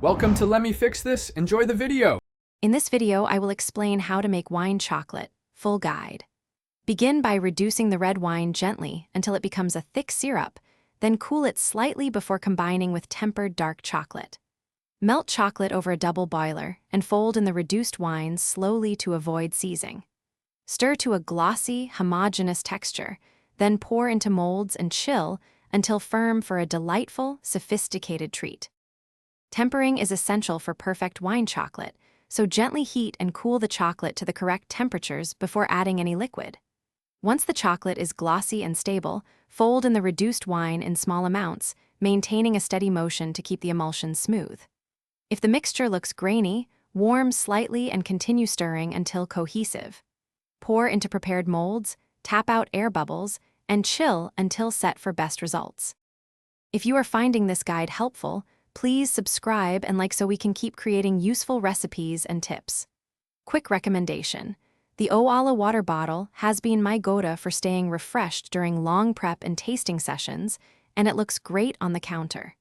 Welcome to Let Me Fix This. Enjoy the video. In this video, I will explain how to make wine chocolate, full guide. Begin by reducing the red wine gently until it becomes a thick syrup, then cool it slightly before combining with tempered dark chocolate. Melt chocolate over a double boiler and fold in the reduced wine slowly to avoid seizing. Stir to a glossy, homogeneous texture, then pour into molds and chill until firm for a delightful, sophisticated treat. Tempering is essential for perfect wine chocolate, so gently heat and cool the chocolate to the correct temperatures before adding any liquid. Once the chocolate is glossy and stable, fold in the reduced wine in small amounts, maintaining a steady motion to keep the emulsion smooth. If the mixture looks grainy, warm slightly and continue stirring until cohesive. Pour into prepared molds, tap out air bubbles, and chill until set for best results. If you are finding this guide helpful, please subscribe and like so we can keep creating useful recipes and tips. Quick recommendation: the Owala water bottle has been my go-to for staying refreshed during long prep and tasting sessions, and it looks great on the counter.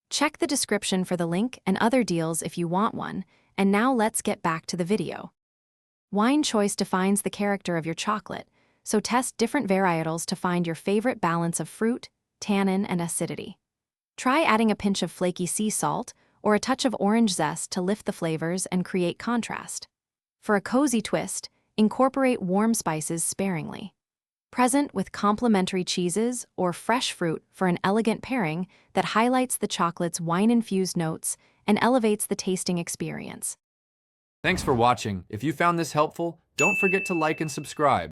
Check the description for the link and other deals if you want one, and now let's get back to the video. Wine choice defines the character of your chocolate, so test different varietals to find your favorite balance of fruit, tannin, and acidity. Try adding a pinch of flaky sea salt or a touch of orange zest to lift the flavors and create contrast. For a cozy twist, incorporate warm spices sparingly. Present with complementary cheeses or fresh fruit for an elegant pairing that highlights the chocolate's wine-infused notes and elevates the tasting experience. Thanks for watching. If you found this helpful, don't forget to like and subscribe.